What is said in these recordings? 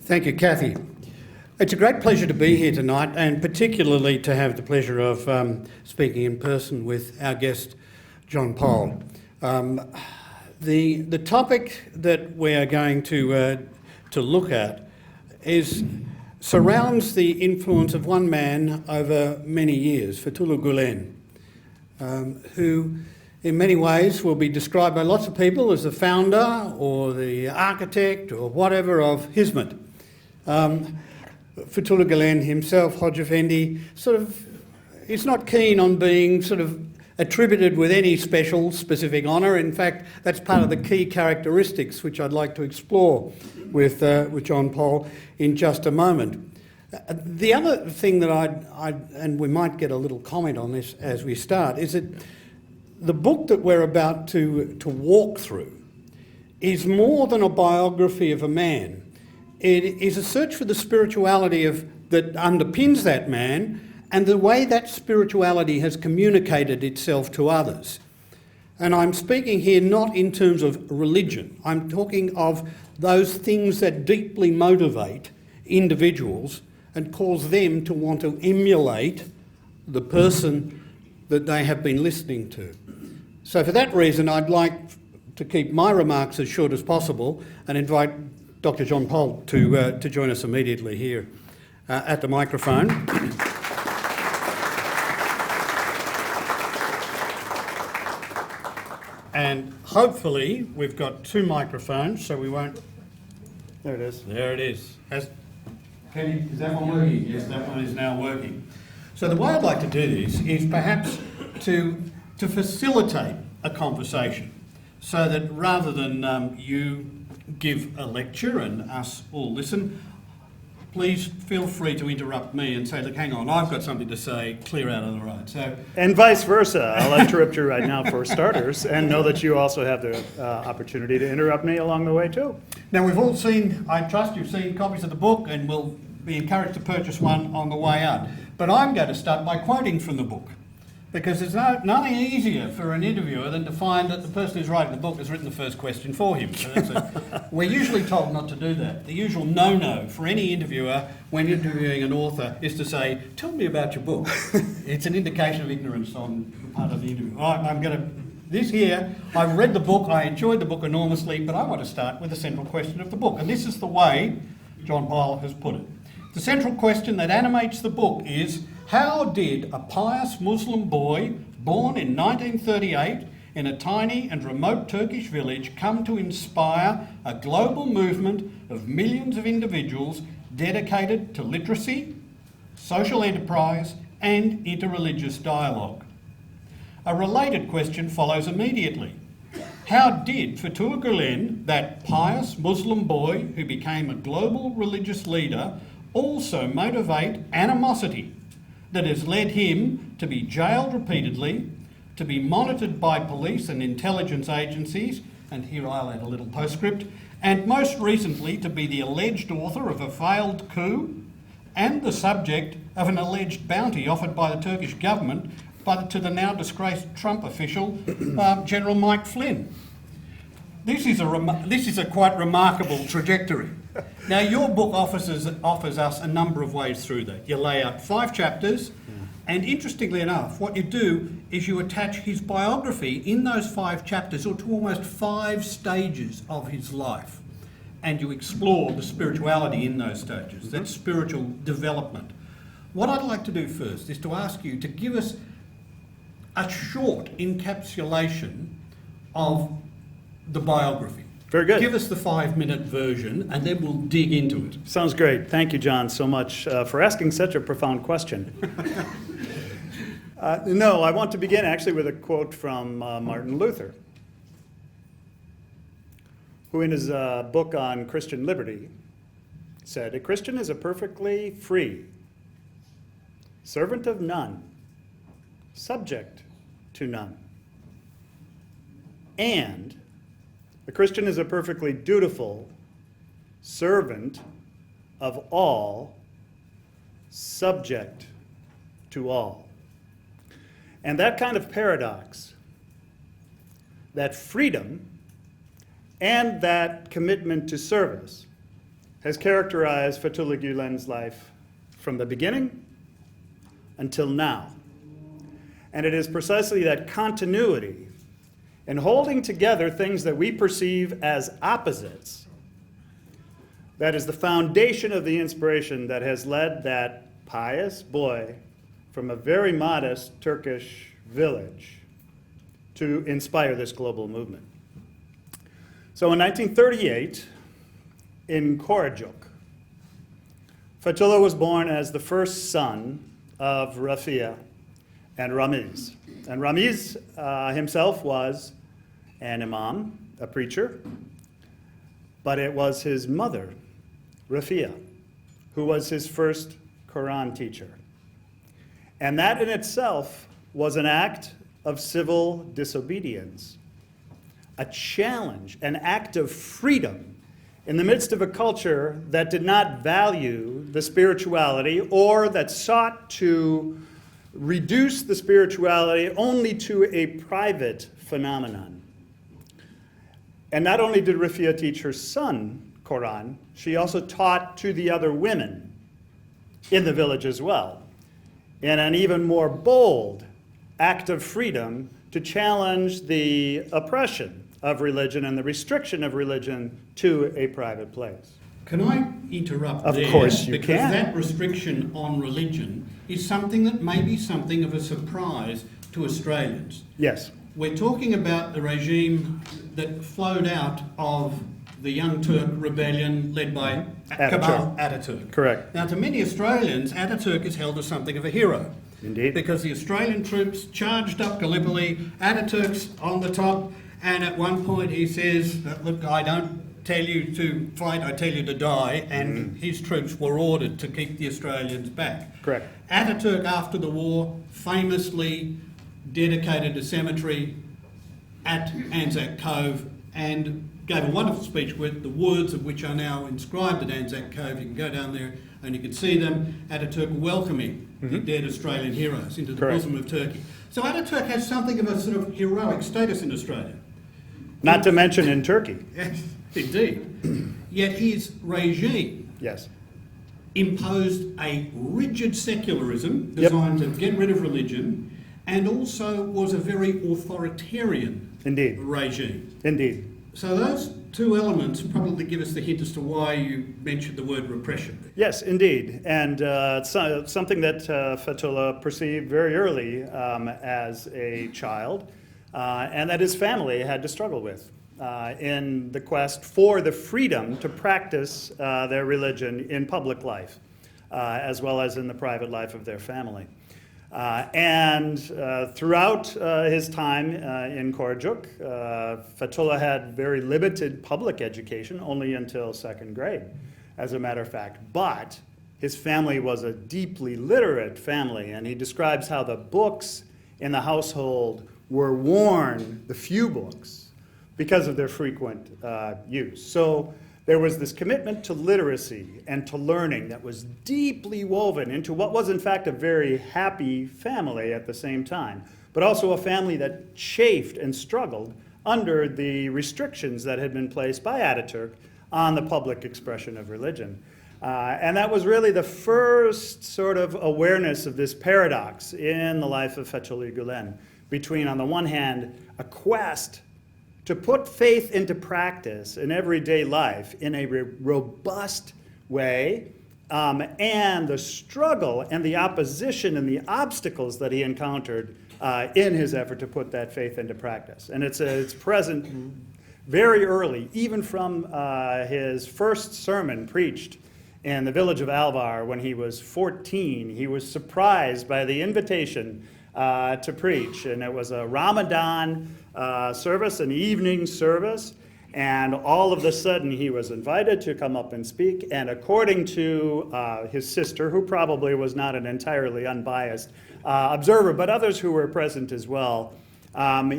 Thank you, Kathy. It's a great pleasure to be here tonight, and particularly to have the pleasure of speaking in person with our guest, Jon Pahl. The topic that we are going to look at surrounds the influence of one man over many years, Fethullah Gulen, who in many ways will be described by lots of people as the founder or the architect or whatever of Hizmet. Fethullah Gulen himself, Hodja Effendi, is not keen on being attributed with any specific honour. In fact, that's part of the key characteristics which I'd like to explore with Jon Pahl in just a moment. The other thing that and we might get a little comment on this as we start, is that the book that we're about to walk through is more than a biography of a man. It is a search for the spirituality that underpins that man and the way that spirituality has communicated itself to others. And I'm speaking here not in terms of religion. I'm talking of those things that deeply motivate individuals and cause them to want to emulate the person that they have been listening to. So for that reason, I'd like to keep my remarks as short as possible and invite Dr Jon Pahl to join us immediately here at the microphone. And hopefully we've got two microphones, so we won't... There it is. There it is. Is that one working? Yes, that one is now working. So the way I'd like to do this is perhaps to facilitate a conversation, so that rather than you give a lecture and us all listen, please feel free to interrupt me and say, look, hang on, I've got something to say, clear out of the road. And vice versa. I'll interrupt you right now for starters, and know that you also have the opportunity to interrupt me along the way too. Now we've all seen, I trust you've seen copies of the book and will be encouraged to purchase one on the way out. But I'm going to start by quoting from the book, because there's nothing easier for an interviewer than to find that the person who's writing the book has written the first question for him. So we're usually told not to do that. The usual no-no for any interviewer when interviewing an author is to say, tell me about your book. It's an indication of ignorance on the part of the interviewer. All right, I've read the book, I enjoyed the book enormously, but I want to start with the central question of the book. And this is the way Jon Pahl has put it. The central question that animates the book is, how did a pious Muslim boy born in 1938 in a tiny and remote Turkish village come to inspire a global movement of millions of individuals dedicated to literacy, social enterprise, and interreligious dialogue? A related question follows immediately. How did Fethullah Gulen, that pious Muslim boy who became a global religious leader, also motivate animosity that has led him to be jailed repeatedly, to be monitored by police and intelligence agencies, and here I'll add a little postscript, and most recently to be the alleged author of a failed coup and the subject of an alleged bounty offered by the Turkish government to the now disgraced Trump official, General Mike Flynn. This is a quite remarkable trajectory. Now, your book offers us a number of ways through that. You lay out 5 chapters, and interestingly enough, what you do is you attach his biography in those 5 chapters, or to almost 5 stages of his life, and you explore the spirituality in those stages, that spiritual development. What I'd like to do first is to ask you to give us a short encapsulation of the biography. Very good. Give us the 5-minute version and then we'll dig into it. Sounds great. Thank you, John, so much for asking such a profound question. No, I want to begin actually with a quote from Martin Luther, who in his book on Christian liberty said, "A Christian is a perfectly free, servant of none, subject to none, and a Christian is a perfectly dutiful servant of all, subject to all." And that kind of paradox, that freedom and that commitment to service, has characterized Fethullah Gulen's life from the beginning until now. And it is precisely that continuity in holding together things that we perceive as opposites that is the foundation of the inspiration that has led that pious boy from a very modest Turkish village to inspire this global movement. So in 1938, in Korajuk, Fethullah was born as the first son of Rafia and Ramiz. And Ramiz himself was an imam, a preacher, but it was his mother, Rafia, who was his first Quran teacher. And that in itself was an act of civil disobedience, a challenge, an act of freedom in the midst of a culture that did not value the spirituality or that sought to reduce the spirituality only to a private phenomenon. And not only did Rafia teach her son Quran, she also taught to the other women in the village as well, in an even more bold act of freedom to challenge the oppression of religion and the restriction of religion to a private place. Can I interrupt Of there? course you because can. That restriction on religion is something that may be something of a surprise to Australians. Yes. We're talking about the regime that flowed out of the Young Turk rebellion led by Kemal Ataturk. Correct. Now, to many Australians, Ataturk is held as something of a hero. Indeed. Because the Australian troops charged up Gallipoli, Ataturk's on the top, and at one point he says, look, I don't tell you to fight, I tell you to die, and his troops were ordered to keep the Australians back. Correct. Ataturk, after the war, famously dedicated a cemetery at Anzac Cove and gave a wonderful speech with the words of which are now inscribed at Anzac Cove. You can go down there and you can see them. Ataturk welcoming the dead Australian heroes into the bosom of Turkey. So Ataturk has something of a sort of heroic status in Australia. Not to mention in Turkey. Yes, indeed. Yet his regime Yes. imposed a rigid secularism designed to get rid of religion, and also was a very authoritarian Indeed. regime. Indeed. So those two elements probably give us the hint as to why you mentioned the word repression. Yes, indeed. And something that Fethullah perceived very early as a child, and that his family had to struggle with in the quest for the freedom to practice their religion in public life, as well as in the private life of their family. And throughout his time in Korajuk, Fethullah had very limited public education, only until second grade, as a matter of fact. But his family was a deeply literate family, and he describes how the books in the household were worn, the few books, because of their frequent use. So there was this commitment to literacy and to learning that was deeply woven into what was in fact a very happy family at the same time, but also a family that chafed and struggled under the restrictions that had been placed by Ataturk on the public expression of religion. And that was really the first sort of awareness of this paradox in the life of Fethullah Gulen, between, on the one hand, a quest to put faith into practice in everyday life in a robust way, and the struggle and the opposition and the obstacles that he encountered in his effort to put that faith into practice. And it's present very early, even from his first sermon preached in the village of Alvar when he was 14. He was surprised by the invitation to preach, and it was a Ramadan service, an evening service, and all of a sudden he was invited to come up and speak, and according to his sister, who probably was not an entirely unbiased observer, but others who were present as well,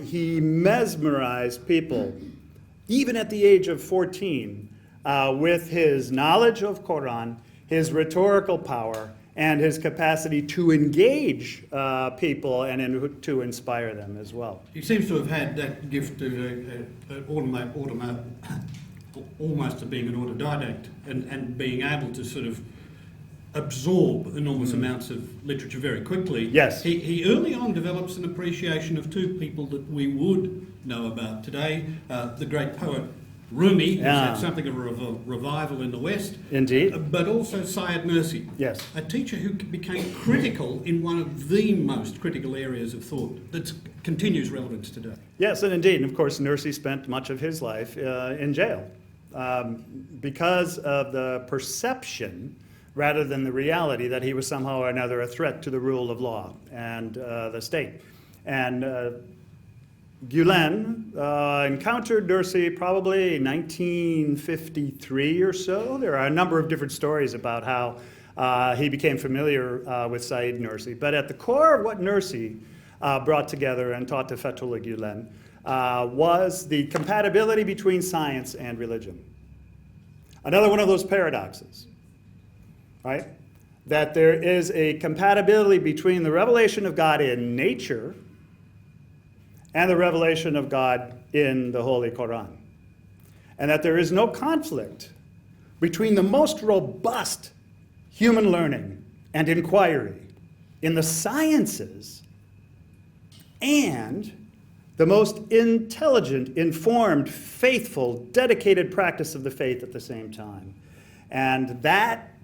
he mesmerized people, even at the age of 14, with his knowledge of Quran, his rhetorical power, and his capacity to engage people and to inspire them as well. He seems to have had that gift of almost to being an autodidact and being able to sort of absorb enormous amounts of literature very quickly. Yes. He early on develops an appreciation of two people that we would know about today, the great poet Rumi, who had something of a revival in the West. Indeed. But also Syed Nursi, Yes. a teacher who became critical in one of the most critical areas of thought that continues relevance today. Yes, and indeed. And of course, Nursi spent much of his life in jail because of the perception rather than the reality that he was somehow or another a threat to the rule of law and the state. And Gulen encountered Nursi probably in 1953 or so. There are a number of different stories about how he became familiar with Said Nursi. But at the core of what Nursi brought together and taught to Fethullah Gulen was the compatibility between science and religion. Another one of those paradoxes, right? That there is a compatibility between the revelation of God in nature and the revelation of God in the Holy Quran. And that there is no conflict between the most robust human learning and inquiry in the sciences and the most intelligent, informed, faithful, dedicated practice of the faith at the same time. And that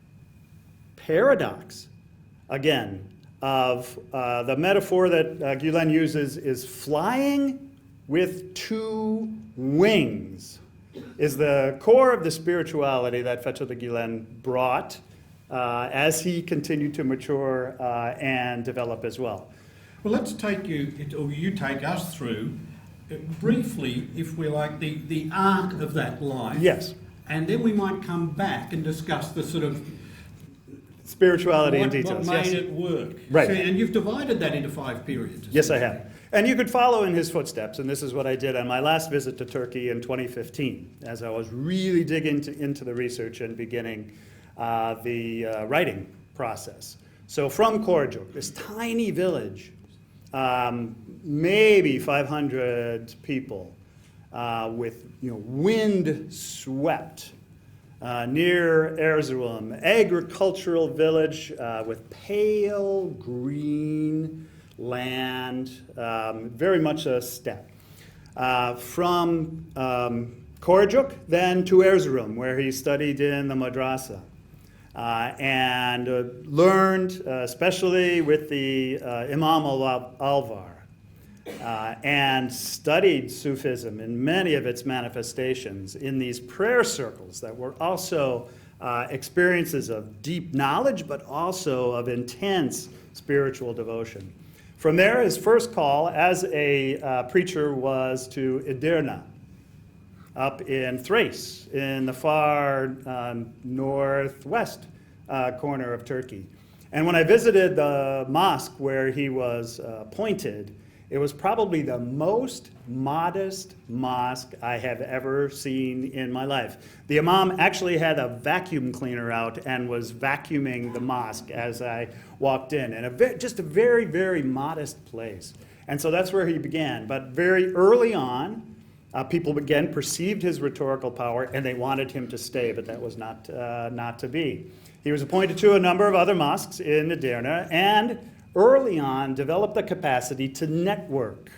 paradox, again, of the metaphor that Gulen uses is flying with two wings, is the core of the spirituality that Fethullah Gulen brought as he continued to mature and develop as well. Well, let's take you take us through, briefly, if we like, the arc of that life. Yes. And then we might come back and discuss the sort of spirituality in what details. made Yes. it work. Right. So, and you've divided that into 5 periods. Yes, I have. And you could follow in his footsteps, and this is what I did on my last visit to Turkey in 2015, as I was really digging into the research and beginning the writing process. So from Korjuk, this tiny village, maybe 500 people, with wind-swept, near Erzurum, agricultural village with pale green land, very much a steppe. From Korjuk, then to Erzurum, where he studied in the madrasa. And learned, especially with the Imam al-Alvar, and studied Sufism in many of its manifestations in these prayer circles that were also experiences of deep knowledge, but also of intense spiritual devotion. From there, his first call as a preacher was to Edirne, up in Thrace, in the far northwest corner of Turkey. And when I visited the mosque where he was appointed, it was probably the most modest mosque I have ever seen in my life. The imam actually had a vacuum cleaner out and was vacuuming the mosque as I walked in, and just a very, very modest place. And so that's where he began. But very early on, people again perceived his rhetorical power, and they wanted him to stay, but that was not to be. He was appointed to a number of other mosques in Edirne, and early on developed the capacity to network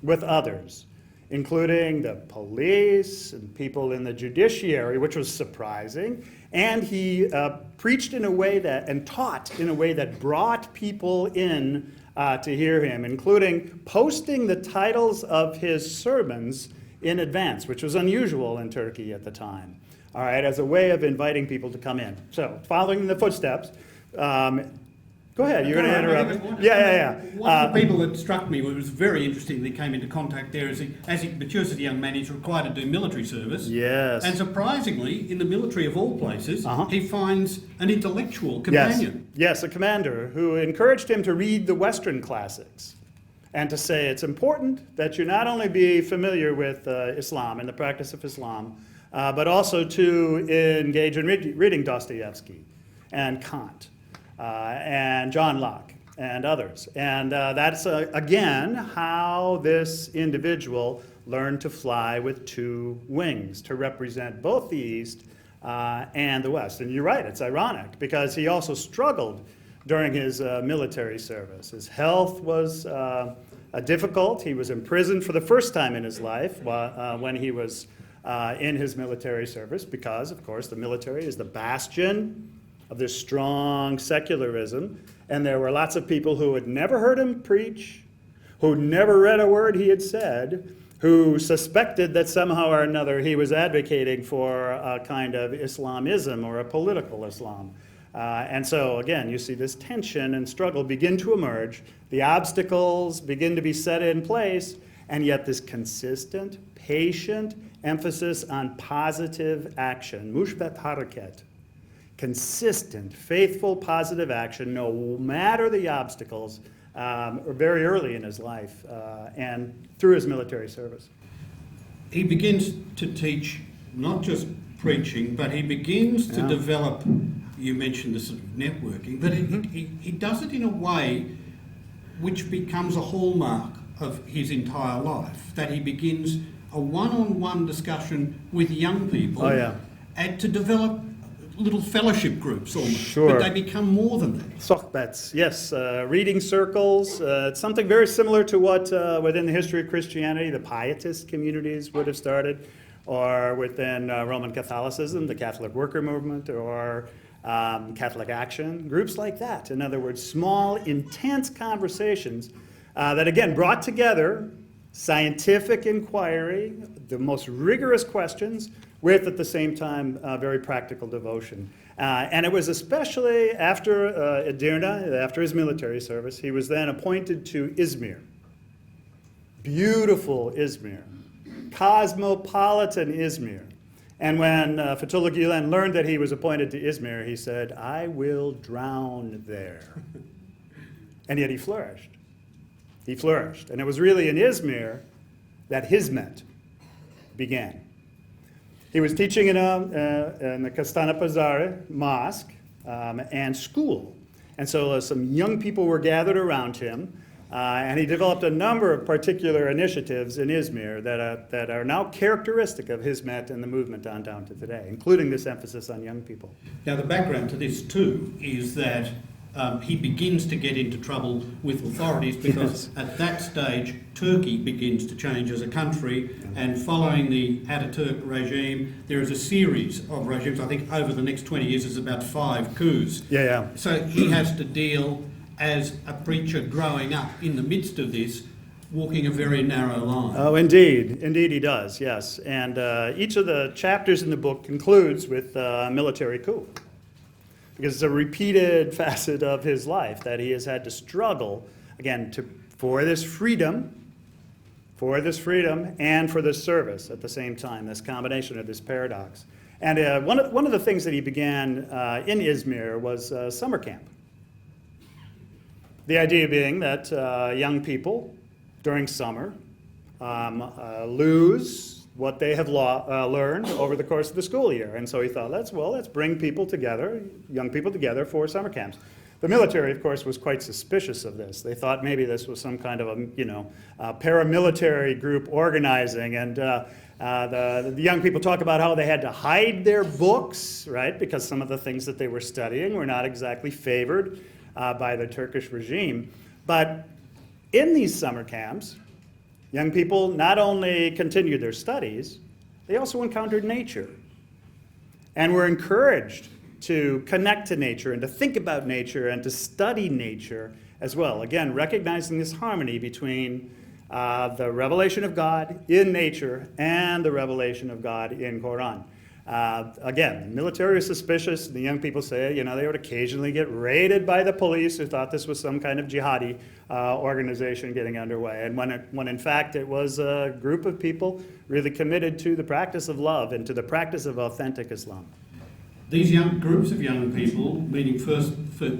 with others, including the police and people in the judiciary, which was surprising. And he preached in a way that, and taught in a way that brought people in to hear him, including posting the titles of his sermons in advance, which was unusual in Turkey at the time, all right, as a way of inviting people to come in. So, following in the footsteps, go ahead, you're going to interrupt. Yeah. One of the people that struck me, what was very interesting, that came into contact there, as he matures as a young man, he's required to do military service. Yes. And surprisingly, in the military of all places, he finds an intellectual companion. Yes, a commander who encouraged him to read the Western classics and to say it's important that you not only be familiar with Islam and the practice of Islam, but also to engage in reading Dostoevsky and Kant. And John Locke and others. And that's, again, how this individual learned to fly with two wings to represent both the East and the West. And you're right, it's ironic, because he also struggled during his military service. His health was difficult. He was imprisoned for the first time in his life when he was in his military service, because, of course, the military is the bastion of this strong secularism, and there were lots of people who had never heard him preach, who never read a word he had said, who suspected that somehow or another he was advocating for a kind of Islamism or a political Islam. And so, again, you see this tension and struggle begin to emerge. The obstacles begin to be set in place, and yet this consistent, patient emphasis on positive action, mushbat harakat, consistent, faithful, positive action, no matter the obstacles, very early in his life and through his military service. He begins to teach not just preaching, but he begins to develop, you mentioned the sort of networking, but he does it in a way which becomes a hallmark of his entire life, that he begins a one-on-one discussion with young people and to develop little fellowship groups almost, Sure. but they become more than that. Sohbets, yes, reading circles. It's something very similar to what within the history of Christianity the pietist communities would have started, or within Roman Catholicism, the Catholic worker movement, or Catholic Action, groups like that. In other words, small, intense conversations that, again, brought together scientific inquiry, the most rigorous questions, with, at the same time, very practical devotion. And it was especially after Edirne, after his military service, he was then appointed to Izmir. Beautiful Izmir. Cosmopolitan Izmir. And when Fethullah Gulen learned that he was appointed to Izmir, he said, "I will drown there." And yet he flourished. He flourished. And it was really in Izmir that Hizmet began. He was teaching in the Kastana Pazare mosque and school. And so some young people were gathered around him, and he developed a number of particular initiatives in Izmir that are now characteristic of Hizmet and the movement on down to today, including this emphasis on young people. Now, the background to this, too, is that he begins to get into trouble with authorities because at that stage Turkey begins to change as a country, and following the Ataturk regime there is a series of regimes. I think over the next 20 years there's about 5 coups. So he has to deal as a preacher growing up in the midst of this, walking a very narrow line. Oh, indeed. Indeed he does, yes. And each of the chapters in the book concludes with a military coup, because it's a repeated facet of his life that he has had to struggle, again, for this freedom and for this service at the same time, this combination of this paradox. And one of the things that he began in Izmir was summer camp. The idea being that young people during summer lose what they have learned over the course of the school year. And so he thought, let's bring people together, young people together for summer camps. The military, of course, was quite suspicious of this. They thought maybe this was some kind of a paramilitary group organizing. And the young people talk about how they had to hide their books, right? Because some of the things that they were studying were not exactly favored by the Turkish regime. But in these summer camps, young people not only continued their studies, they also encountered nature and were encouraged to connect to nature and to think about nature and to study nature as well. Again, recognizing this harmony between the revelation of God in nature and the revelation of God in Quran. Again, the military is suspicious. The young people say, they would occasionally get raided by the police who thought this was some kind of jihadi organization getting underway. And when in fact it was a group of people really committed to the practice of love and to the practice of authentic Islam. These groups of young people, meeting first for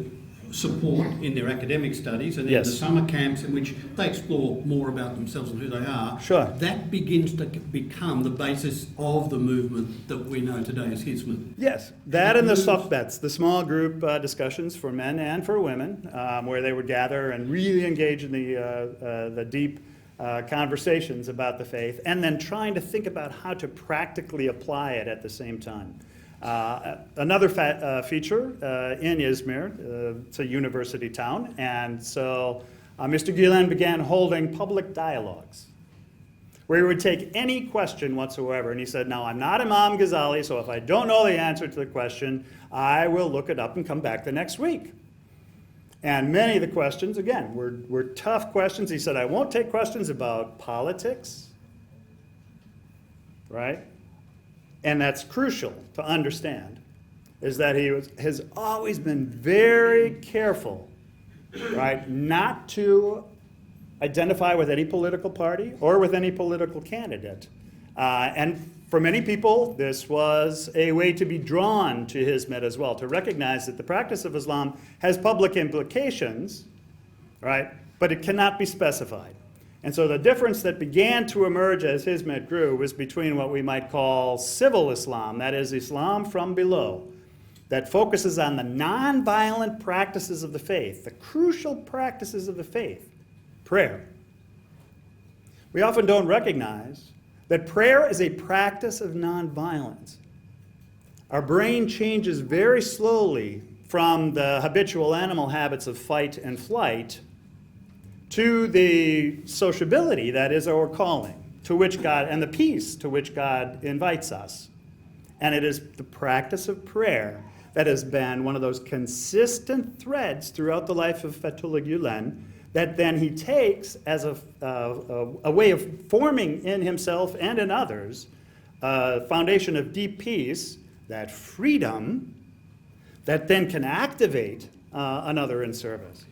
support in their academic studies, and then the summer camps in which they explore more about themselves and who they are, that begins to become the basis of the movement that we know today as Hizmet. Yes, that and the sohbets, the small group discussions for men and for women, where they would gather and really engage in the deep conversations about the faith, and then trying to think about how to practically apply it at the same time. Another feature in Izmir, it's a university town, and so Mr. Gülen began holding public dialogues where he would take any question whatsoever, and he said, now I'm not Imam Ghazali, so if I don't know the answer to the question, I will look it up and come back the next week. And many of the questions, again, were tough questions. He said, I won't take questions about politics, right? And that's crucial to understand, is that he has always been very careful, right, not to identify with any political party or with any political candidate. And for many people, this was a way to be drawn to Hizmet as well, to recognize that the practice of Islam has public implications, right, but it cannot be specified. And so the difference that began to emerge as Hizmet grew was between what we might call civil Islam, that is Islam from below, that focuses on the nonviolent practices of the faith, the crucial practices of the faith, prayer. We often don't recognize that prayer is a practice of nonviolence. Our brain changes very slowly from the habitual animal habits of fight and flight to the sociability that is our calling, to which God, and the peace to which God invites us. And it is the practice of prayer that has been one of those consistent threads throughout the life of Fethullah Gülen that then he takes as a way of forming in himself and in others a foundation of deep peace, that freedom, that then can activate another in service.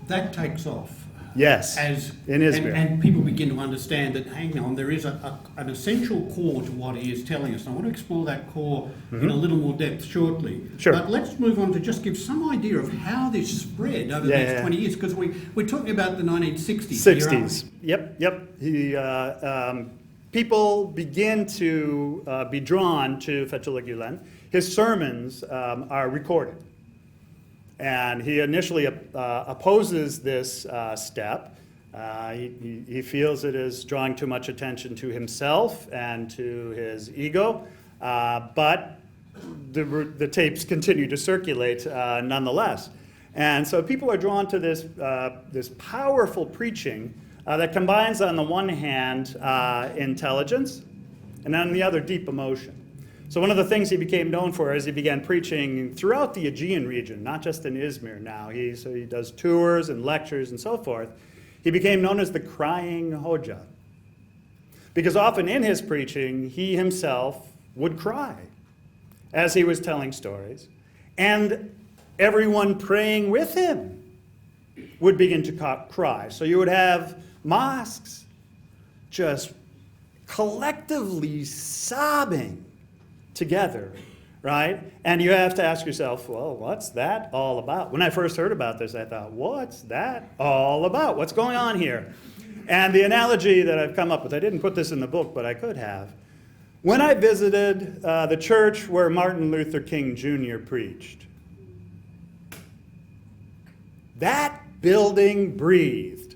That takes off. Yes, As in Izmir. and people begin to understand that, hang on, there is an essential core to what he is telling us. And I want to explore that core in a little more depth shortly. Sure. But let's move on to just give some idea of how this spread over the next 20 years, because we're talking about the 1960s. 60s. Yep. People begin to be drawn to Fethullah Gülen. His sermons are recorded. And he initially opposes this step. He feels it is drawing too much attention to himself and to his ego, but the tapes continue to circulate nonetheless. And so people are drawn to this powerful preaching that combines, on the one hand, intelligence, and on the other, deep emotion. So one of the things he became known for is he began preaching throughout the Aegean region, not just in Izmir now. So he does tours and lectures and so forth. He became known as the Crying Hodja, because often in his preaching, he himself would cry as he was telling stories, and everyone praying with him would begin to cry. So you would have mosques just collectively sobbing together, right? And you have to ask yourself, well, what's that all about? When I first heard about this, I thought, what's that all about? What's going on here? And the analogy that I've come up with, I didn't put this in the book, but I could have. When I visited the church where Martin Luther King Jr. preached, that building breathed.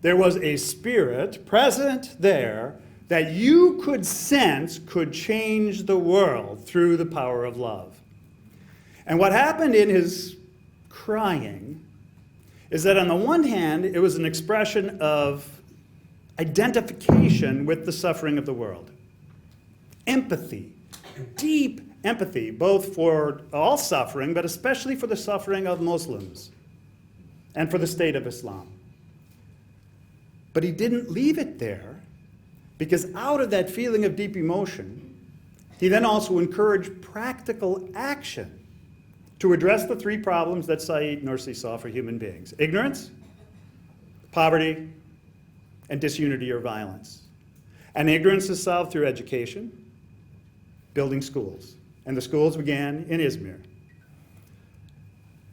There was a spirit present there that you could sense could change the world through the power of love. And what happened in his crying is that on the one hand, it was an expression of identification with the suffering of the world. Empathy, deep empathy, both for all suffering, but especially for the suffering of Muslims and for the state of Islam. But he didn't leave it there, because out of that feeling of deep emotion, he then also encouraged practical action to address the three problems that Said Nursi saw for human beings: ignorance, poverty, and disunity or violence. And ignorance is solved through education, building schools. And the schools began in Izmir.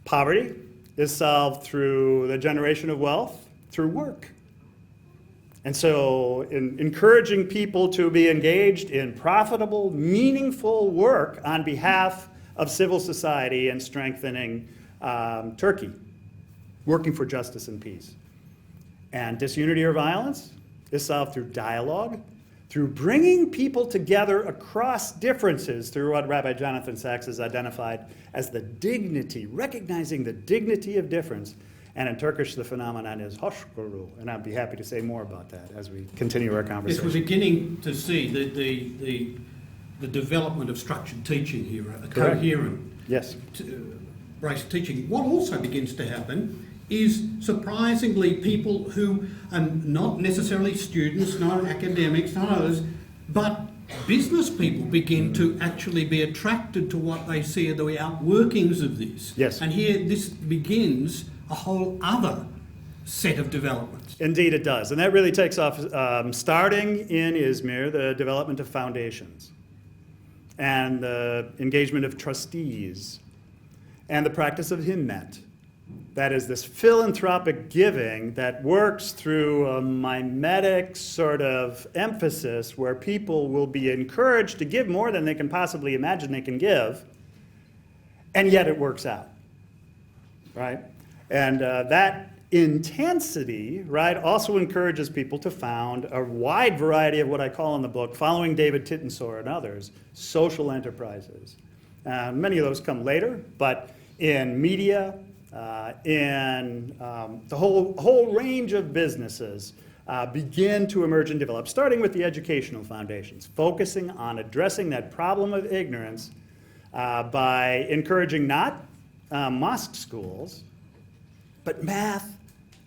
Poverty is solved through the generation of wealth, through work. And so in encouraging people to be engaged in profitable, meaningful work on behalf of civil society and strengthening Turkey, working for justice and peace. And disunity or violence is solved through dialogue, through bringing people together across differences, through what Rabbi Jonathan Sachs has identified as the dignity, recognizing the dignity of difference. And in Turkish, the phenomenon is hoşgörü, and I'd be happy to say more about that as we continue our conversation. Yes, we're beginning to see the development of structured teaching here, a coherent brace of teaching. What also begins to happen is, surprisingly, people who are not necessarily students, not academics, not others, but business people begin to actually be attracted to what they see are the outworkings of this. Yes. And here this begins a whole other set of developments. Indeed it does. And that really takes off starting in Izmir, the development of foundations and the engagement of trustees and the practice of himmet. That is this philanthropic giving that works through a mimetic sort of emphasis where people will be encouraged to give more than they can possibly imagine they can give, and yet it works out, right? And that intensity, right, also encourages people to found a wide variety of what I call in the book, following David Tittensor and others, social enterprises. Many of those come later, but in media, in the whole range of businesses begin to emerge and develop, starting with the educational foundations, focusing on addressing that problem of ignorance by encouraging not mosque schools, but math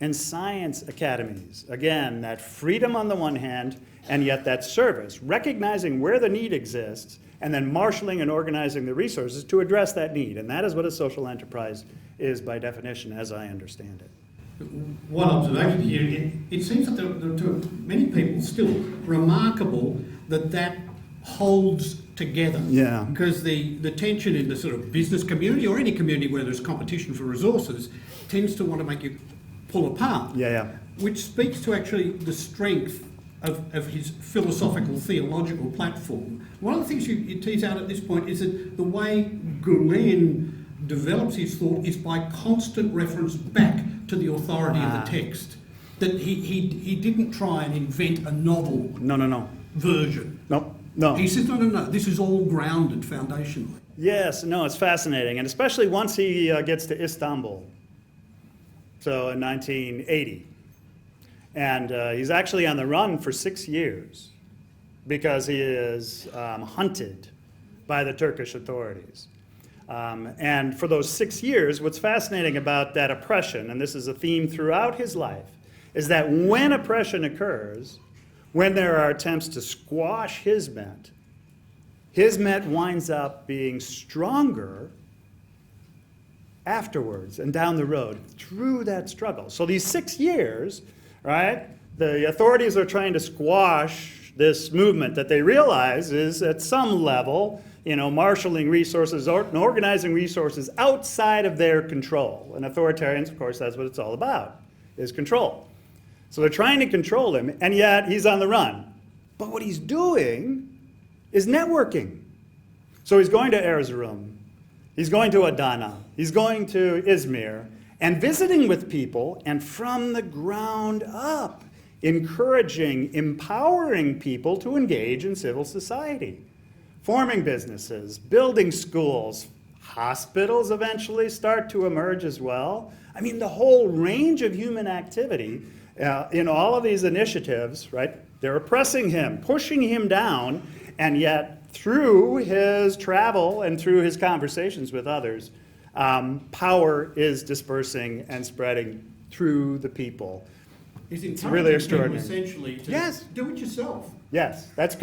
and science academies. Again, that freedom on the one hand, and yet that service, recognizing where the need exists, and then marshaling and organizing the resources to address that need. And that is what a social enterprise is by definition, as I understand it. One observation here, it seems that to many people still remarkable that holds together. Yeah. Because the tension in the sort of business community, or any community where there's competition for resources, tends to want to make you pull apart. Yeah. Which speaks to actually the strength of his philosophical, theological platform. One of the things you tease out at this point is that the way Gulen develops his thought is by constant reference back to the authority of the text. That he didn't try and invent a novel version. No. He says, no, this is all grounded foundationally. Yes, no, it's fascinating, and especially once he gets to Istanbul, so in 1980. And he's actually on the run for 6 years because he is hunted by the Turkish authorities. And for those 6 years, what's fascinating about that oppression, and this is a theme throughout his life, is that when oppression occurs, when there are attempts to squash Hizmet winds up being stronger afterwards and down the road through that struggle. So these 6 years, right, the authorities are trying to squash this movement that they realize is at some level, marshaling resources and organizing resources outside of their control. And authoritarians, of course, that's what it's all about, is control. So they're trying to control him, and yet he's on the run. But what he's doing is networking. So he's going to Erzurum, he's going to Adana, he's going to Izmir, and visiting with people, and from the ground up, encouraging, empowering people to engage in civil society, forming businesses, building schools, hospitals eventually start to emerge as well. I mean, the whole range of human activity in all of these initiatives, right? They're oppressing him, pushing him down, and yet through his travel and through his conversations with others, power is dispersing and spreading through the people. It's really extraordinary. Essentially, to do it yourself. Yes, that's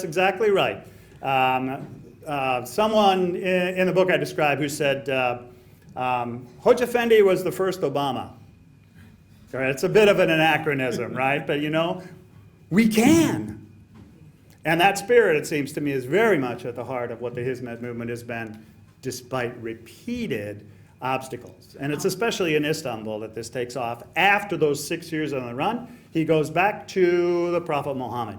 exactly right. Someone in the book I describe who said, Hodja Effendi was the first Obama. All right, it's a bit of an anachronism, right? But we can. And that spirit, it seems to me, is very much at the heart of what the Hizmet movement has been, despite repeated obstacles. And it's especially in Istanbul that this takes off. After those 6 years on the run, he goes back to the Prophet Muhammad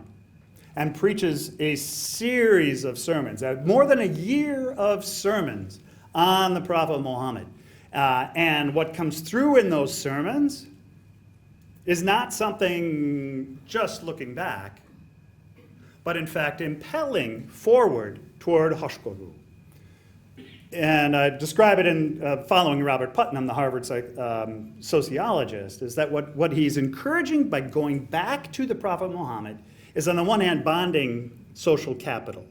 and preaches a series of sermons, more than a year of sermons on the Prophet Muhammad. And what comes through in those sermons is not something just looking back, but in fact impelling forward toward hoşgörü. And I describe it in following Robert Putnam, the Harvard sociologist, is that what he's encouraging by going back to the Prophet Muhammad is, on the one hand, bonding social capital.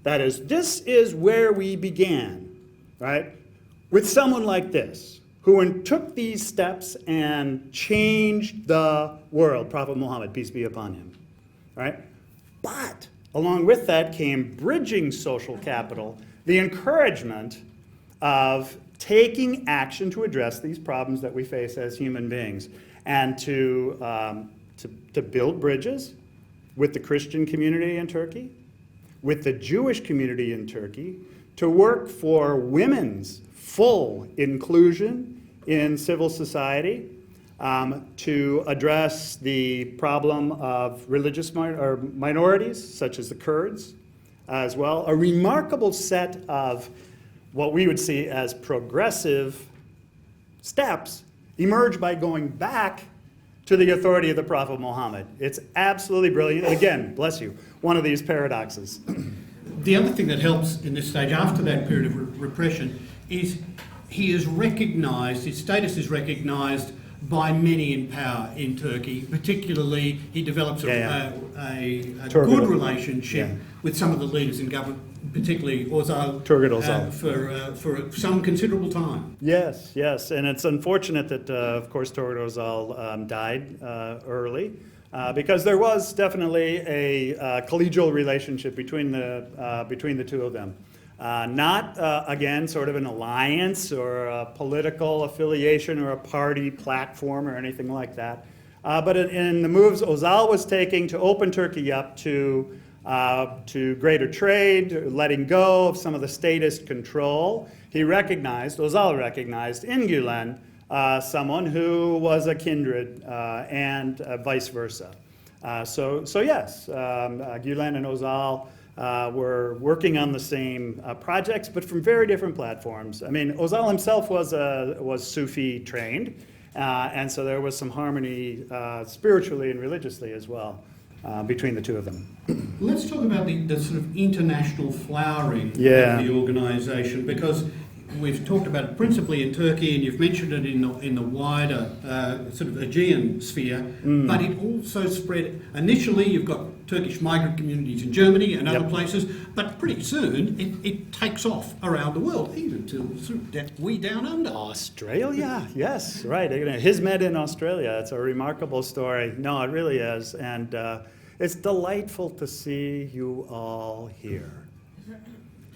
That is, this is where we began, right? With someone like this, who took these steps and changed the world, Prophet Muhammad, peace be upon him, right? But along with that came bridging social capital, the encouragement of taking action to address these problems that we face as human beings, and to build bridges with the Christian community in Turkey, with the Jewish community in Turkey, to work for women's full inclusion in civil society, to address the problem of religious minorities, such as the Kurds, as well. A remarkable set of what we would see as progressive steps emerge by going back to the authority of the Prophet Muhammad. It's absolutely brilliant. And again, bless you, one of these paradoxes. The other thing that helps in this stage, after that period of repression, is he is recognised, his status is recognised by many in power in Turkey. Particularly, he develops a good relationship with some of the leaders in government, particularly Özal, for some considerable time. Yes, yes, and it's unfortunate that, of course, Turgut Özal died early, because there was definitely a collegial relationship between the two of them. Not, again, sort of an alliance or a political affiliation or a party platform or anything like that. But in the moves Özal was taking to open Turkey up to greater trade, letting go of some of the statist control, Özal recognized in Gülen someone who was a kindred and vice versa. So yes, Gülen and Özal were working on the same projects, but from very different platforms. I mean, Özal himself was Sufi trained, and so there was some harmony spiritually and religiously as well between the two of them. Let's talk about the sort of international flowering of the organisation, because we've talked about it principally in Turkey, and you've mentioned it in the wider sort of Aegean sphere, but it also spread. Initially, you've got Turkish migrant communities in Germany and other places, but pretty soon it takes off around the world, even to sort of way down under. Australia, yes, right. Hizmet in Australia, it's a remarkable story. No, it really is, and it's delightful to see you all here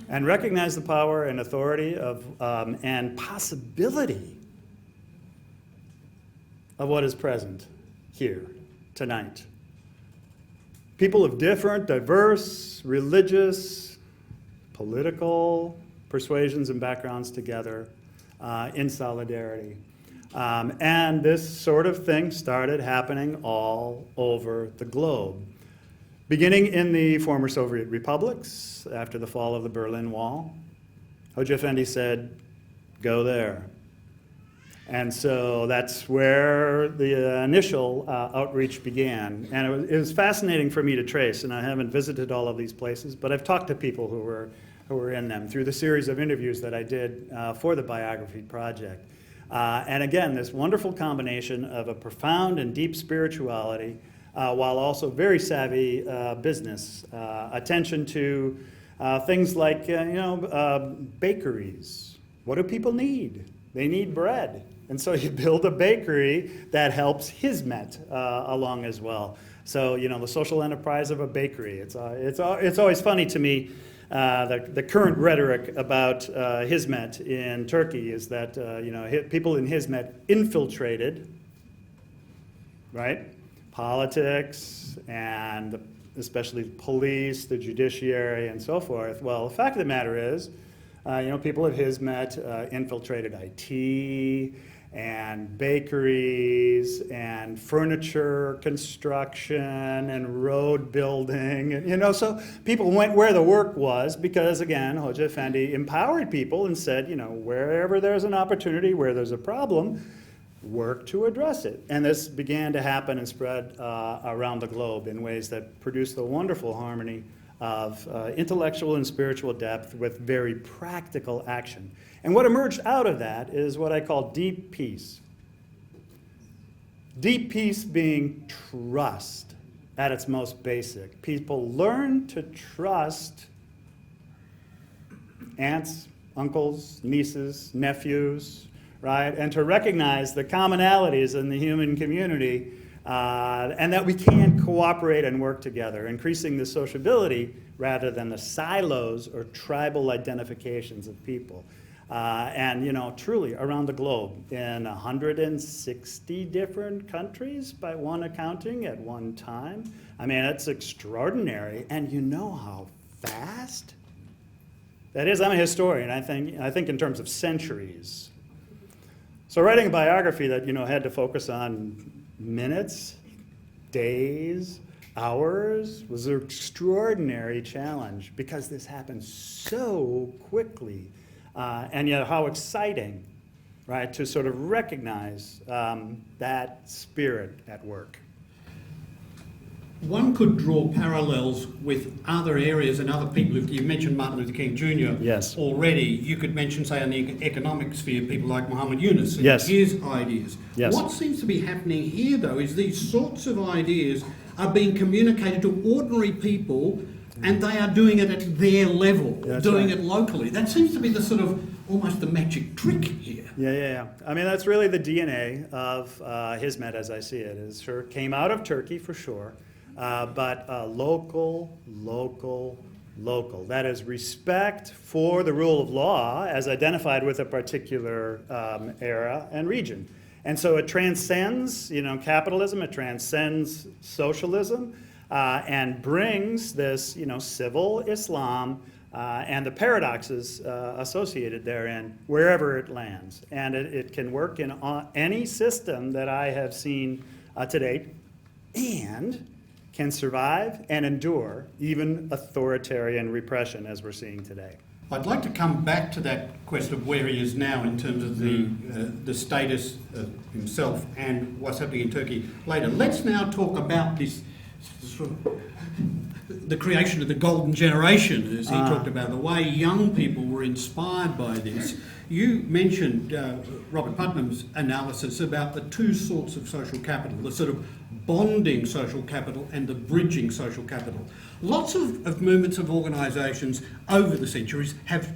and recognize the power and authority of and possibility of what is present here tonight. People of different, diverse, religious, political persuasions and backgrounds together in solidarity. And this sort of thing started happening all over the globe. Beginning in the former Soviet republics, after the fall of the Berlin Wall, Hoxha Efendi said, go there. And so that's where the initial outreach began. And it was fascinating for me to trace, and I haven't visited all of these places, but I've talked to people who were in them through the series of interviews that I did for the biography project. And again, this wonderful combination of a profound and deep spirituality, while also very savvy business, attention to things like bakeries. What do people need? They need bread. And so you build a bakery that helps Hizmet along as well. So, the social enterprise of a bakery. It's always funny to me, the current rhetoric about Hizmet in Turkey is that, people in Hizmet infiltrated, right? Politics and especially police, the judiciary, and so forth. Well, the fact of the matter is, people at Hizmet infiltrated IT and bakeries and furniture construction and road building. And, so people went where the work was because, again, Hoxha Efendi empowered people and said, wherever there's an opportunity, where there's a problem, work to address it. And this began to happen and spread around the globe in ways that produced the wonderful harmony of intellectual and spiritual depth with very practical action. And what emerged out of that is what I call deep peace. Deep peace being trust at its most basic. People learn to trust aunts, uncles, nieces, nephews, right? And to recognize the commonalities in the human community and that we can cooperate and work together, increasing the sociability rather than the silos or tribal identifications of people. And, you know, truly around the globe in 160 different countries by one accounting at one time. I mean, it's extraordinary. And you know how fast that is. I'm a historian. I think in terms of centuries. So writing a biography that, you know, had to focus on minutes, days, hours was an extraordinary challenge because this happened so quickly. And yet how exciting, right, to sort of recognize that spirit at work. One could draw parallels with other areas and other people. You mentioned Martin Luther King Jr. Yes. Already. You could mention, say, in the economic sphere, people like Muhammad Yunus and Yes. his ideas. Yes. What seems to be happening here, though, is these sorts of ideas are being communicated to ordinary people, and they are doing it at their level, That's doing right. it locally. That seems to be the sort of almost the magic trick here. Yeah. I mean, that's really the DNA of Hizmet as I see it. It sure came out of Turkey for sure, but local. That is respect for the rule of law as identified with a particular era and region. And so it transcends, you know, capitalism, it transcends socialism, and brings this, you know, civil Islam and the paradoxes associated therein wherever it lands. And it can work in any system that I have seen to date, and can survive and endure even authoritarian repression as we're seeing today. I'd like to come back to that question of where he is now in terms of the status of himself and what's happening in Turkey later. Let's now talk about this sort of the creation of the golden generation, as he talked about, the way young people were inspired by this. You mentioned Robert Putnam's analysis about the two sorts of social capital, the sort of bonding social capital and the bridging social capital. Lots of movements of organisations over the centuries have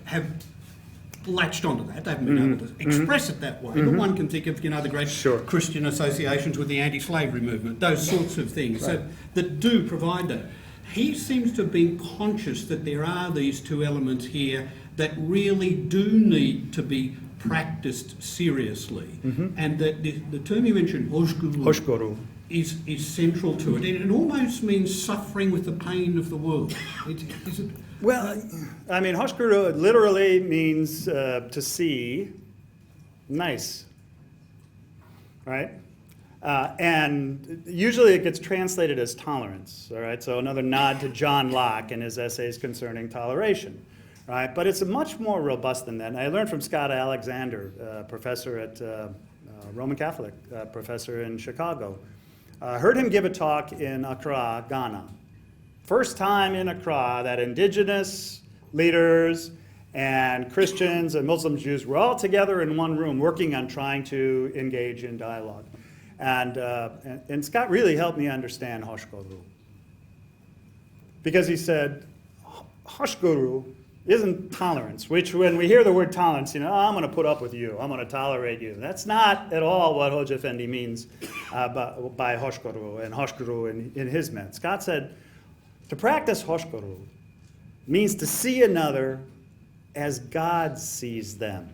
latched onto that. They haven't been able to express it that way. But one can think of, you know, the great Christian associations with the anti-slavery movement, those sorts of things that do provide that. He seems to have been conscious that there are these two elements here that really do need to be practiced seriously, and that the term you mentioned, hoşgörü, is central to it. It almost means suffering with the pain of the world. Is it? Well, I mean, hoşgörü literally means to see nice, right? And usually it gets translated as tolerance, all right? So another nod to John Locke and his essays concerning toleration, right? But it's much more robust than that. And I learned from Scott Alexander, professor at Roman Catholic, professor in Chicago. Heard him give a talk in Accra, Ghana. First time in Accra that indigenous leaders and Christians and Muslims, Jews were all together in one room working on trying to engage in dialogue. And Scott really helped me understand hoşgörü. Because he said, hoşgörü isn't tolerance, which when we hear the word tolerance, you know, I'm going to put up with you, I'm going to tolerate you. That's not at all what Hoca Efendi means by hoşgörü and hoşgörü in his myth. Scott said, to practice hoşgörü means to see another as God sees them.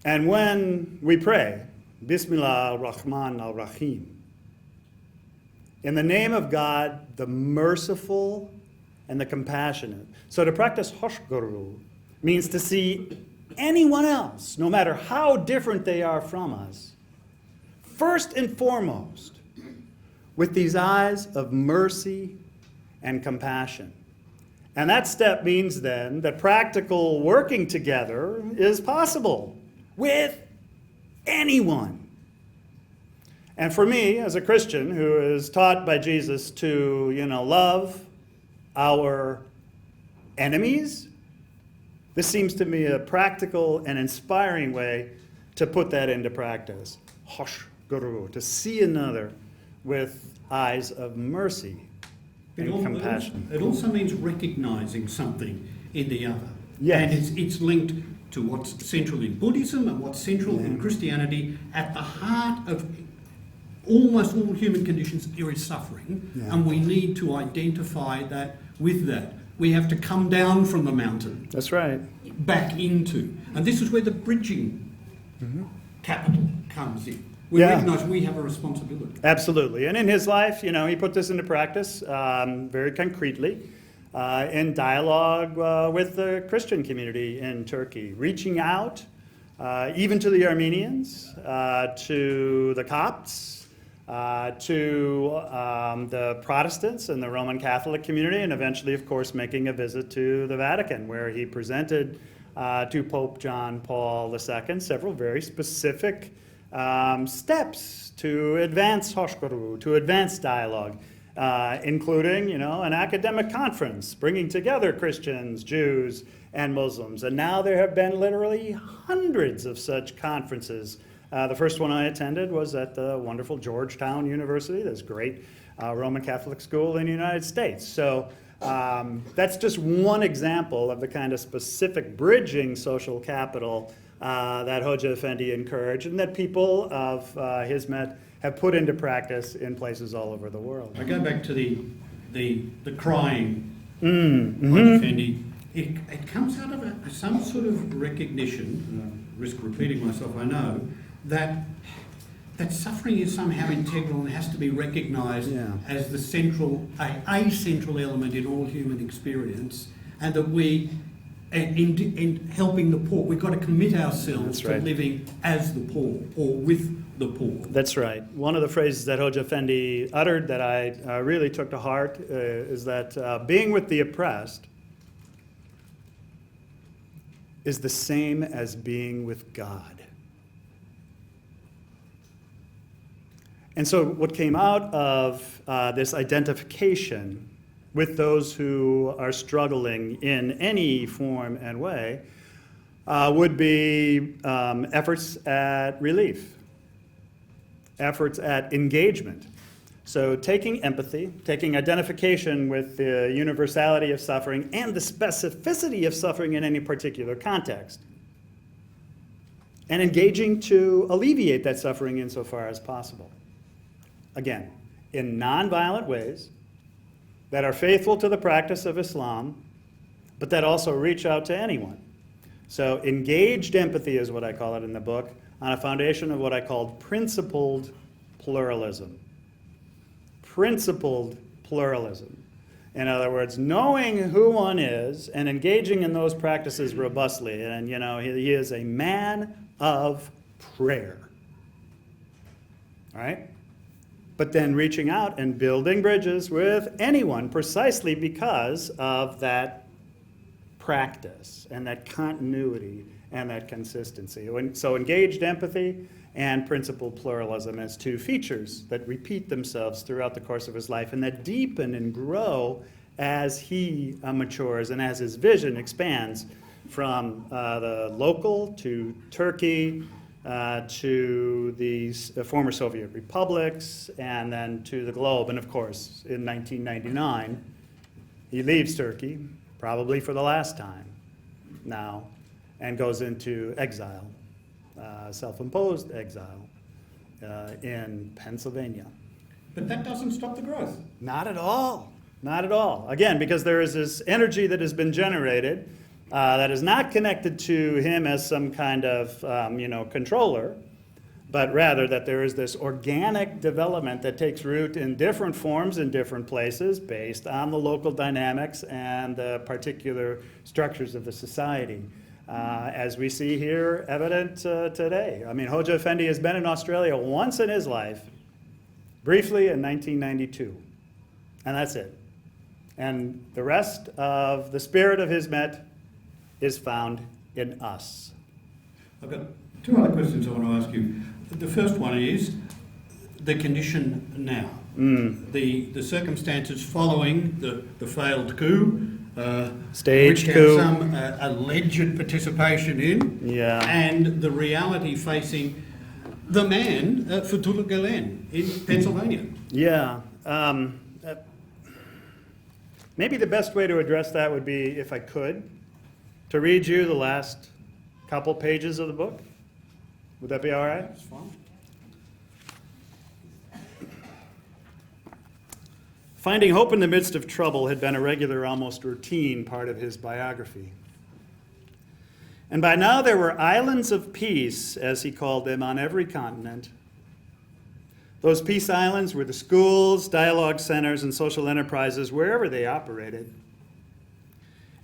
And when we pray, Bismillah ar-Rahman ar-Rahim, in the name of God, the merciful and the compassionate. So to practice hoşgörü means to see anyone else, no matter how different they are from us, first and foremost, with these eyes of mercy and compassion. And that step means then that practical working together is possible with anyone. And for me, as a Christian who is taught by Jesus to, love our enemies, this seems to me a practical and inspiring way to put that into practice. Hosh guru, to see another with eyes of mercy and compassion. It also means recognizing something in the other. Yes. And it's linked to what's central in Buddhism and what's central in Christianity. At the heart of almost all human conditions, there is suffering, and we need to identify that with that. We have to come down from the mountain. That's right. Back into. And this is where the bridging capital comes in. We recognise we have a responsibility. Absolutely. And in his life, he put this into practice very concretely in dialogue with the Christian community in Turkey, reaching out even to the Armenians, to the Copts, to the Protestants and the Roman Catholic community, and eventually, of course, making a visit to the Vatican, where he presented to Pope John Paul II several very specific steps to advance Hoshguru, to advance dialogue, including, an academic conference bringing together Christians, Jews, and Muslims. And now there have been literally hundreds of such conferences. The first one I attended was at the wonderful Georgetown University, this great Roman Catholic school in the United States. So that's just one example of the kind of specific bridging social capital that Hodja Effendi encouraged and that people of Hizmet have put into practice in places all over the world. I go back to the crying Hodja Effendi. It comes out of some sort of recognition, risk repeating myself, I know, that suffering is somehow integral and has to be recognised as the central, a central element in all human experience, and that we, in helping the poor, we've got to commit ourselves to living as the poor or with the poor. That's right. One of the phrases that Hodja Effendi uttered that I really took to heart is that being with the oppressed is the same as being with God. And so what came out of this identification with those who are struggling in any form and way would be efforts at relief, efforts at engagement. So taking empathy, taking identification with the universality of suffering and the specificity of suffering in any particular context, and engaging to alleviate that suffering insofar as possible. Again, in nonviolent ways that are faithful to the practice of Islam, but that also reach out to anyone. So engaged empathy is what I call it in the book, on a foundation of what I called principled pluralism. Principled pluralism. In other words, knowing who one is and engaging in those practices robustly. And, he is a man of prayer. All right? But then reaching out and building bridges with anyone precisely because of that practice and that continuity and that consistency. So engaged empathy and principled pluralism as two features that repeat themselves throughout the course of his life and that deepen and grow as he matures and as his vision expands from the local to Turkey, to the former Soviet republics, and then to the globe. And of course, in 1999, he leaves Turkey, probably for the last time now, and goes into exile, self-imposed exile in Pennsylvania. But that doesn't stop the growth. Not at all. Not at all. Again, because there is this energy that has been generated that is not connected to him as some kind of, controller, but rather that there is this organic development that takes root in different forms in different places based on the local dynamics and the particular structures of the society. As we see here evident today. I mean, Hodja Effendi has been in Australia once in his life, briefly in 1992, and that's it. And the rest of the spirit of Hizmet is found in us. I've got Two other questions I want to ask you. The first one is the condition now. The circumstances following the failed coup, Staged which coup. had some alleged participation in, Yeah. and the reality facing the man, Fethullah Gulen, in Pennsylvania. Yeah. Maybe the best way to address that would be, if I could, to read you the last couple pages of the book. Would that be all right? That's fine. Finding hope in the midst of trouble had been a regular, almost routine part of his biography. And by now there were islands of peace, as he called them, on every continent. Those peace islands were the schools, dialogue centers, and social enterprises wherever they operated.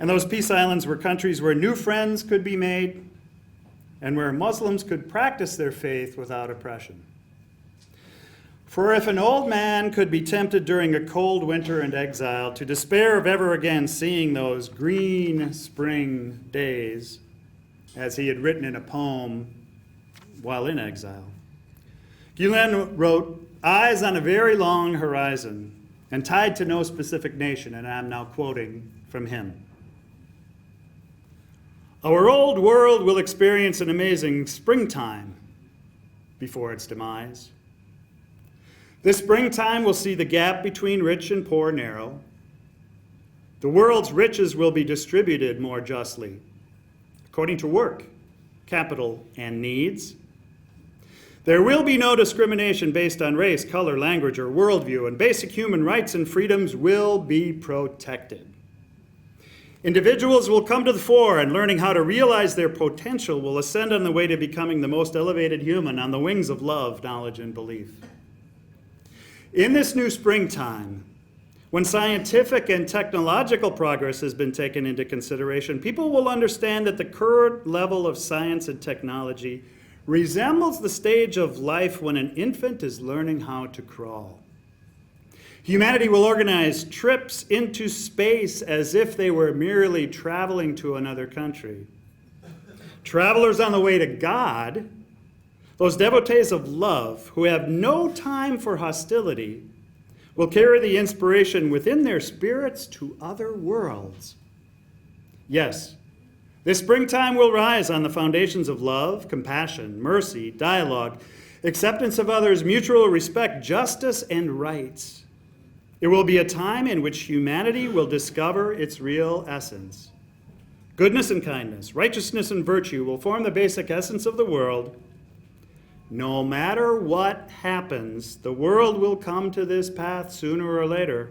And those peace islands were countries where new friends could be made and where Muslims could practice their faith without oppression. For if an old man could be tempted during a cold winter and exile to despair of ever again seeing those green spring days, as he had written in a poem while in exile, Gulen wrote, "Eyes on a very long horizon and tied to no specific nation," and I'm now quoting from him. "Our old world will experience an amazing springtime before its demise. This springtime will see the gap between rich and poor narrow. The world's riches will be distributed more justly, according to work, capital, and needs. There will be no discrimination based on race, color, language, or worldview, and basic human rights and freedoms will be protected. Individuals will come to the fore, and learning how to realize their potential will ascend on the way to becoming the most elevated human on the wings of love, knowledge, and belief. In this new springtime, when scientific and technological progress has been taken into consideration, people will understand that the current level of science and technology resembles the stage of life when an infant is learning how to crawl. Humanity will organize trips into space as if they were merely traveling to another country. Travelers on the way to God, those devotees of love who have no time for hostility, will carry the inspiration within their spirits to other worlds. Yes, this springtime will rise on the foundations of love, compassion, mercy, dialogue, acceptance of others, mutual respect, justice, and rights. It will be a time in which humanity will discover its real essence. Goodness and kindness, righteousness and virtue will form the basic essence of the world. No matter what happens, the world will come to this path sooner or later.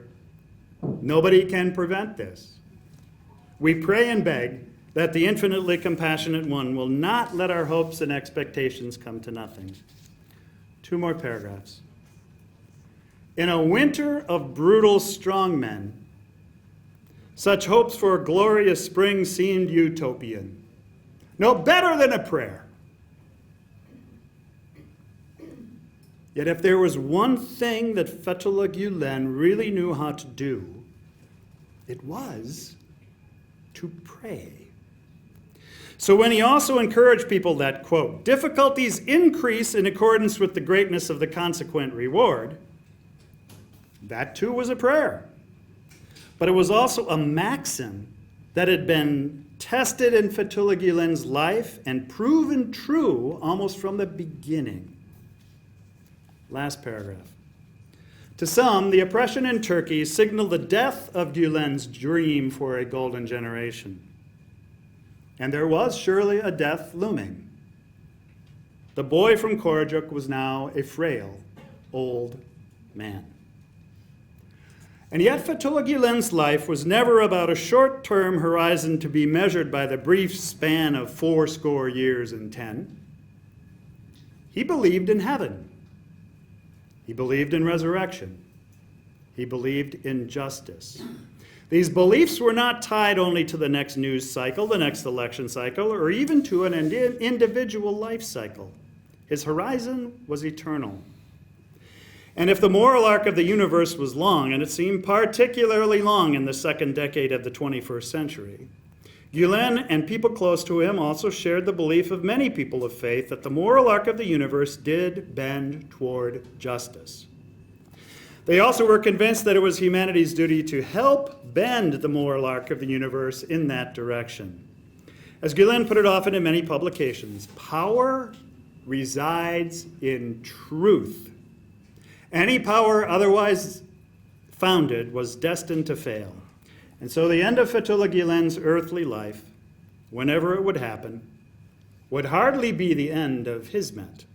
Nobody can prevent this. We pray and beg that the infinitely compassionate one will not let our hopes and expectations come to nothing." 2 more paragraphs. "In a winter of brutal strongmen, such hopes for a glorious spring seemed utopian. No better than a prayer. Yet if there was one thing that Fethullah Gulen really knew how to do, it was to pray. So when he also encouraged people that, quote, difficulties increase in accordance with the greatness of the consequent reward, that too was a prayer. But it was also a maxim that had been tested in Fethullah Gulen's life and proven true almost from the beginning." Last paragraph. "To some, the oppression in Turkey signaled the death of Gulen's dream for a golden generation. And there was surely a death looming. The boy from Korjuk was now a frail, old man. And yet Fethullah Gulen's life was never about a short-term horizon to be measured by the brief span of 80 years and 10. He believed in heaven. He believed in resurrection. He believed in justice. These beliefs were not tied only to the next news cycle, the next election cycle, or even to an individual life cycle. His horizon was eternal. And if the moral arc of the universe was long, and it seemed particularly long in the second decade of the 21st century, Gulen and people close to him also shared the belief of many people of faith that the moral arc of the universe did bend toward justice. They also were convinced that it was humanity's duty to help bend the moral arc of the universe in that direction. As Gulen put it often in many publications, power resides in truth. Any power otherwise founded was destined to fail. And so the end of Fethullah Gulen's earthly life, whenever it would happen, would hardly be the end of Hizmet.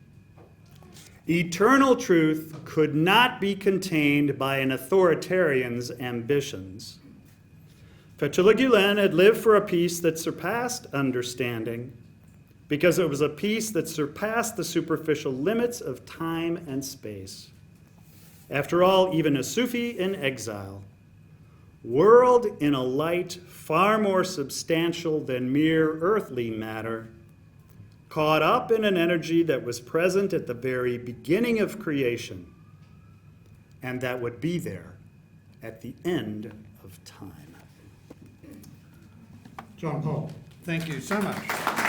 Eternal truth could not be contained by an authoritarian's ambitions. Fethullah Gulen had lived for a peace that surpassed understanding, because it was a peace that surpassed the superficial limits of time and space. After all, even a Sufi in exile, whirled in a light far more substantial than mere earthly matter, caught up in an energy that was present at the very beginning of creation, and that would be there at the end of time. John Pahl, thank you so much.